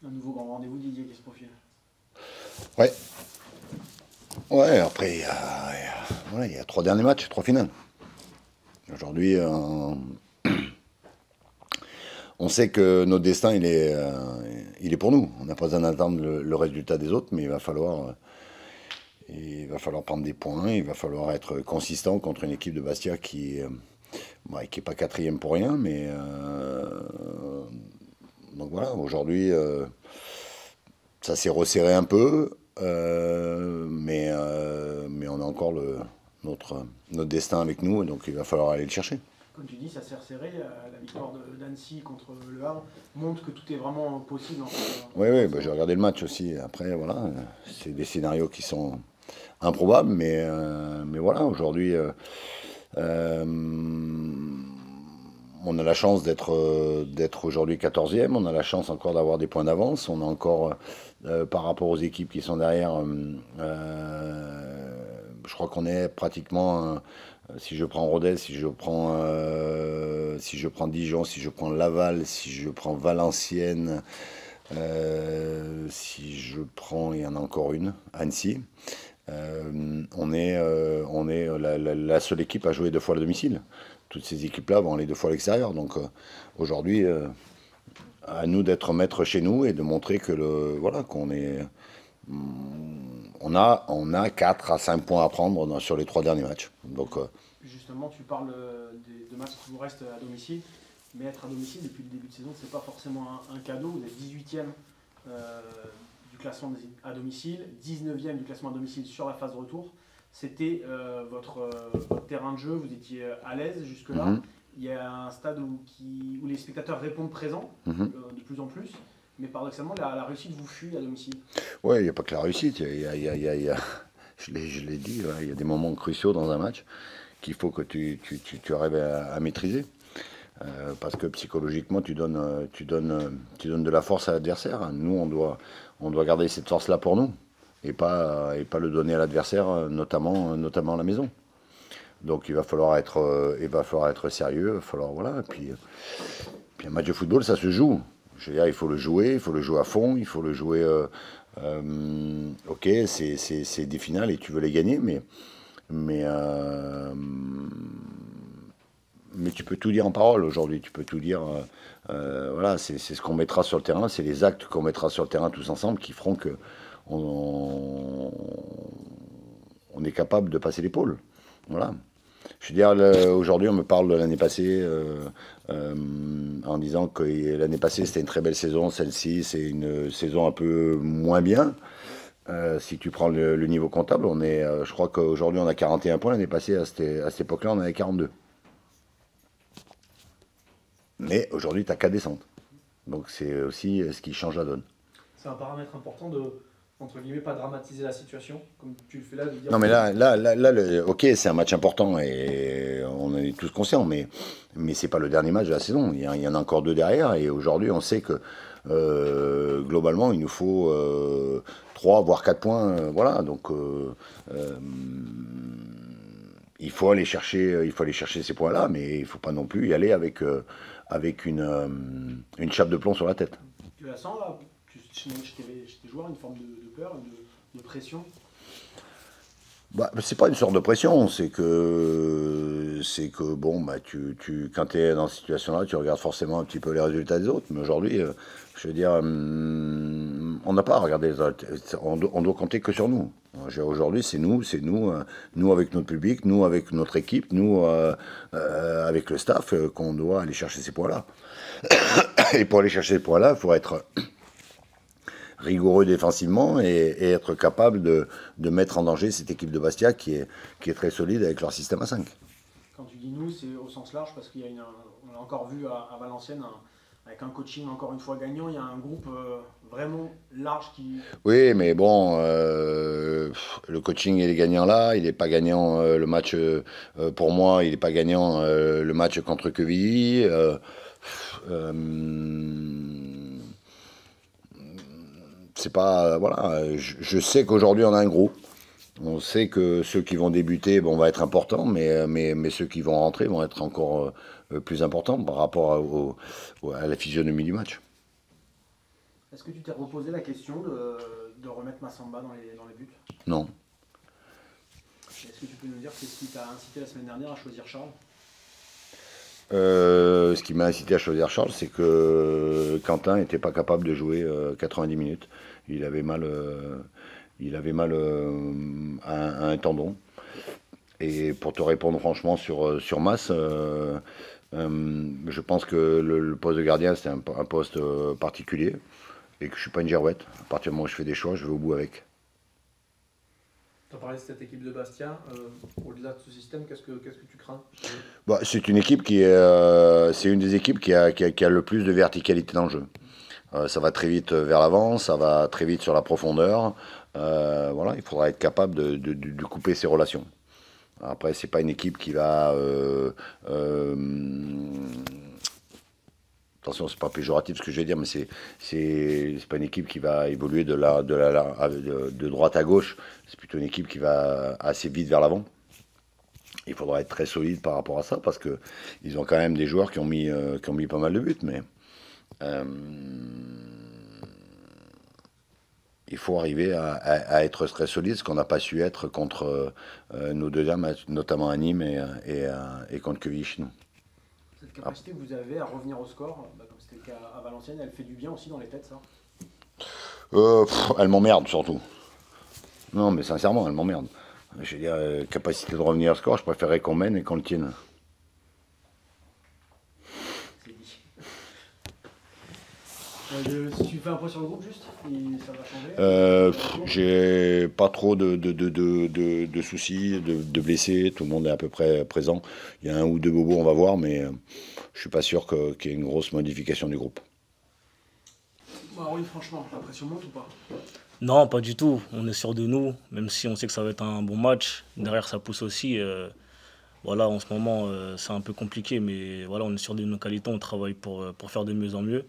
Un nouveau grand rendez-vous Didier qui se profile. Ouais. Ouais, après, voilà, il y a 3 derniers matchs, 3 finales. Aujourd'hui, on sait que notre destin, il est pour nous. On n'a pas besoin d'attendre le résultat des autres, mais il va falloir prendre des points, il va falloir être consistant contre une équipe de Bastia qui est pas quatrième pour rien, mais donc voilà, aujourd'hui, ça s'est resserré un peu, mais on a encore notre destin avec nous, et donc il va falloir aller le chercher. Comme tu dis, ça s'est resserré. La victoire d'Annecy contre Le Havre montre que tout est vraiment possible en Oui, ce oui, bah, j'ai classement. regardé le match aussi. Après, voilà, c'est des scénarios qui sont improbables, mais voilà, aujourd'hui, euh, on a la chance d'être aujourd'hui 14e, on a la chance encore d'avoir des points d'avance, on a encore, par rapport aux équipes qui sont derrière, je crois qu'on est pratiquement, si je prends Rodez, si je prends Dijon, si je prends Laval, si je prends Valenciennes, si je prends, il y en a encore une, Annecy. On est la seule équipe à jouer 2 fois à domicile. Toutes ces équipes-là vont aller 2 fois à l'extérieur. Donc aujourd'hui, à nous d'être maîtres chez nous et de montrer que voilà, on a 4 à 5 points à prendre sur les 3 derniers matchs. Donc Justement, tu parles de matchs qui vous restent à domicile, mais être à domicile depuis le début de saison, c'est pas forcément un cadeau. Vous êtes 18e du classement à domicile, 19e du classement à domicile sur la phase de retour. C'était votre terrain de jeu, vous étiez à l'aise jusque-là. mhm, Il y a un stade où les spectateurs répondent présents mhm. de plus en plus, mais paradoxalement, la réussite vous fuit à domicile. Ouais, il n'y a pas que la réussite. Je l'ai dit, ouais, il y a des moments cruciaux dans un match qu'il faut que tu arrives à maîtriser. Parce que psychologiquement, tu donnes de la force à l'adversaire. Nous, on doit garder cette force-là pour nous et pas le donner à l'adversaire, notamment à la maison. Donc il va falloir être sérieux, il va falloir, voilà. Et puis un match de football, ça se joue. Je veux dire, il faut le jouer à fond, il faut le jouer. Ok, c'est des finales et tu veux les gagner, mais, euh, mais tu peux tout dire en parole aujourd'hui. Tu peux tout dire. Voilà, c'est ce qu'on mettra sur le terrain, c'est les actes qu'on mettra sur le terrain tous ensemble qui feront que on, on est capable de passer l'épaule. Voilà. Je veux dire, aujourd'hui, on me parle de l'année passée euh, en disant que l'année passée, c'était une très belle saison. Celle-ci, c'est une saison un peu moins bien. Si tu prends le niveau comptable, je crois qu'aujourd'hui, on a 41 points. L'année passée, à cette époque-là, on avait 42. Mais aujourd'hui, tu as 4 descentes. Donc, c'est aussi ce qui change la donne. C'est un paramètre important de, entre guillemets, pas dramatiser la situation, comme tu le fais là, de dire Non, mais que là, ok, c'est un match important et on en est tous conscients, mais c'est pas le dernier match de la saison. Il y en a encore 2 derrière et aujourd'hui, on sait que globalement, il nous faut 3 voire 4 points. Voilà, donc il faut aller chercher ces points-là, mais il faut pas non plus y aller avec une chape de plomb sur la tête. tu la sens là, chez tes joueurs, une forme de peur, de pression. Bah, c'est pas une sorte de pression, c'est que bon, bah, quand tu es dans cette situation-là, tu regardes forcément un petit peu les résultats des autres. Mais aujourd'hui, je veux dire, on n'a pas à regarder les autres. On doit compter que sur nous. Aujourd'hui, c'est nous, nous avec notre public, nous avec notre équipe, nous avec le staff, qu'on doit aller chercher ces points-là. Et pour aller chercher ces points-là, il faut être rigoureux défensivement et être capable de mettre en danger cette équipe de Bastia qui est très solide avec leur système à 5. Quand tu dis nous, c'est au sens large parce qu'il y a on l'a encore vu à Valenciennes, avec un coaching encore une fois gagnant, il y a un groupe vraiment large qui. Oui, mais bon, le coaching il est gagnant là, il n'est pas gagnant le match, pour moi, il n'est pas gagnant le match contre Quevilly. Euh, c'est pas, voilà, je sais qu'aujourd'hui on a un groupe. On sait que ceux qui vont débuter vont être importants, mais ceux qui vont rentrer vont être encore plus importants par rapport à la physionomie du match. Est-ce que tu t'es reposé la question de remettre Massamba dans les buts? Non. Est-ce que tu peux nous dire qu'est-ce qui t'a incité la semaine dernière à choisir Charles? Ce qui m'a incité à choisir Charles, c'est que Quentin n'était pas capable de jouer 90 minutes. Il avait mal, à un tendon. Et pour te répondre franchement sur Mass, je pense que le poste de gardien, c'est un poste particulier et que je suis pas une girouette. À partir du moment où je fais des choix, je vais au bout avec. Tu as parlé de cette équipe de Bastia. Au-delà de ce système, qu'est-ce que tu crains? Bah, c'est une équipe c'est une des équipes qui a le plus de verticalité dans le jeu. Ça va très vite vers l'avant, ça va très vite sur la profondeur. Voilà, il faudra être capable de couper ses relations. Après, c'est pas une équipe qui va. Attention, c'est pas péjoratif ce que je vais dire, mais c'est pas une équipe qui va évoluer de droite à gauche. C'est plutôt une équipe qui va assez vite vers l'avant. Il faudra être très solide par rapport à ça parce que ils ont quand même des joueurs qui ont mis pas mal de buts, mais euh, il faut arriver à être très solide, ce qu'on n'a pas su être contre nos deux dames, notamment à Nîmes et contre Quevilly chez nous. Cette capacité que vous avez à revenir au score, comme c'était le cas à Valenciennes, elle fait du bien aussi dans les têtes, ça? Elle m'emmerde surtout. Non, mais sincèrement, elle m'emmerde. Je veux dire, capacité de revenir au score, je préférerais qu'on mène et qu'on le tienne. C'est dit. Si tu fais un point sur le groupe juste, ça va changer. J'ai pas trop de soucis, de blessés. Tout le monde est à peu près présent. Il y a un ou deux bobos, on va voir, mais je suis pas sûr qu'il y ait une grosse modification du groupe. Bah oui, franchement, la pression monte ou pas? Non, pas du tout. On est sûr de nous, même si on sait que ça va être un bon match. Derrière, ça pousse aussi. Voilà, en ce moment, c'est un peu compliqué, mais voilà, on est sûr de nos qualités. On travaille pour faire de mieux en mieux.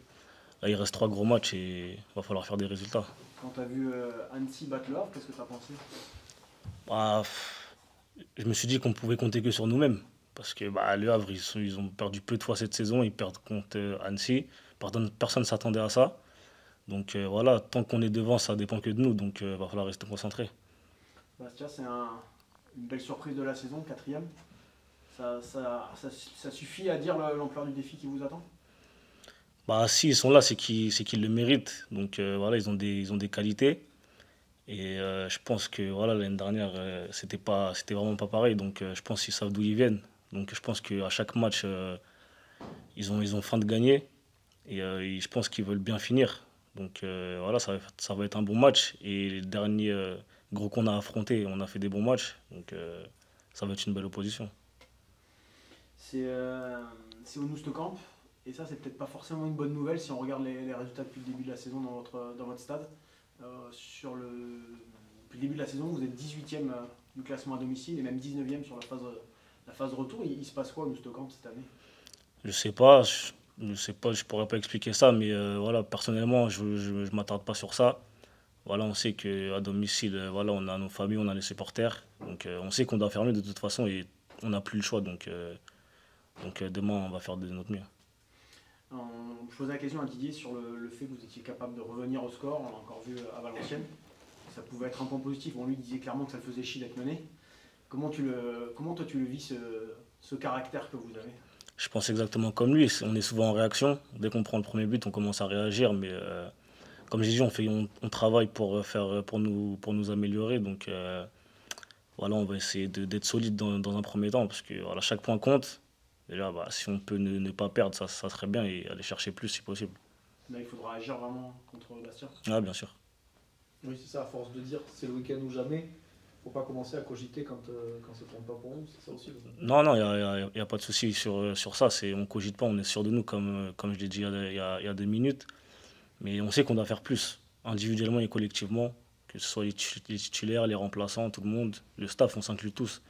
Là, il reste 3 gros matchs et il va falloir faire des résultats. Quand tu as vu Annecy battre Le Havre, qu'est-ce que tu as pensé? Bah, je me suis dit qu'on pouvait compter que sur nous-mêmes. Parce que bah, Le Havre, ils ont perdu peu de fois cette saison. Ils perdent contre Annecy. Personne ne s'attendait à ça. Donc voilà, tant qu'on est devant, ça dépend que de nous. Donc il va falloir rester concentré. Bastia, c'est une belle surprise de la saison, quatrième. Ça suffit à dire l'ampleur du défi qui vous attend? Bah, si ils sont là, c'est qu'ils le méritent. Donc voilà, ils ont des qualités. Et je pense que voilà, l'année dernière, c'était vraiment pas pareil. Donc je pense qu'ils savent d'où ils viennent. Donc je pense qu'à chaque match, ils ont faim de gagner. Et je pense qu'ils veulent bien finir. Donc voilà, ça va être un bon match. Et les derniers gros qu'on a affrontés, on a fait des bons matchs. Donc ça va être une belle opposition. C'est au Noustecamp. Et ça, c'est peut-être pas forcément une bonne nouvelle si on regarde les résultats depuis le début de la saison dans votre stade. Depuis le début de la saison, vous êtes 18e du classement à domicile et même 19e sur la phase retour. Il se passe quoi au Noustecamp cette année? Je sais pas, je sais pas, je pourrais pas expliquer ça, mais voilà, personnellement, je m'attarde pas sur ça. Voilà, on sait qu'à domicile, voilà, on a nos familles, on a les supporters. Donc on sait qu'on doit faire mieux de toute façon et on n'a plus le choix. Donc demain, on va faire de notre mieux. Je posais la question à Didier sur le fait que vous étiez capable de revenir au score. On l'a encore vu à Valenciennes. Ça pouvait être un point positif. Bon, lui disait clairement que ça le faisait chier d'être mené. Comment toi tu le vis, ce caractère que vous avez? Je pense exactement comme lui. On est souvent en réaction. Dès qu'on prend le premier but, on commence à réagir. Mais comme j'ai dit, on travaille pour nous améliorer. Donc voilà, on va essayer d'être solide dans un premier temps. Parce que voilà, chaque point compte. Déjà, bah, si on peut ne pas perdre, ça serait bien et aller chercher plus si possible. Là, il faudra agir vraiment contre Bastia. Ah, bien sûr. Oui, c'est ça, à force de dire c'est le week-end ou jamais, faut pas commencer à cogiter quand ça tourne pas pour nous, c'est ça aussi. Non, non, y a pas de souci sur ça. On cogite pas, on est sûr de nous, comme je l'ai dit il y a 2 minutes. Mais on sait qu'on doit faire plus, individuellement et collectivement, que ce soit les titulaires, les remplaçants, tout le monde, le staff, on s'inclut tous.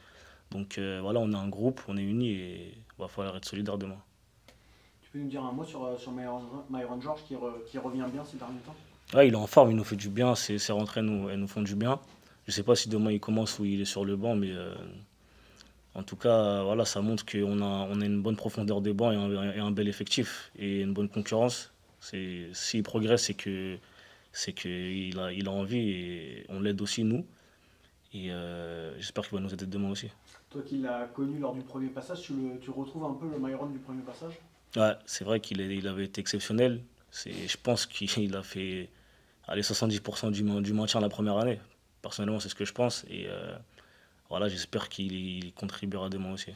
Donc voilà, on est un groupe, on est unis et il va falloir être solidaire demain. Tu peux nous dire un mot sur Myron George qui revient bien ces derniers temps? Ouais, il est en forme, il nous fait du bien, ses rentrées elles nous font du bien. Je sais pas si demain il commence ou il est sur le banc, mais en tout cas, voilà, ça montre qu'on a une bonne profondeur de banc et un bel effectif et une bonne concurrence. S'il progresse, il a envie et on l'aide aussi, nous. Et j'espère qu'il va nous aider demain aussi. Toi qui l'as connu lors du premier passage, tu retrouves un peu le Myron du premier passage? Ouais, c'est vrai qu'il avait été exceptionnel. Je pense qu'il a fait allez, 70% du maintien la première année. Personnellement, c'est ce que je pense. Et voilà, j'espère qu'il contribuera demain aussi.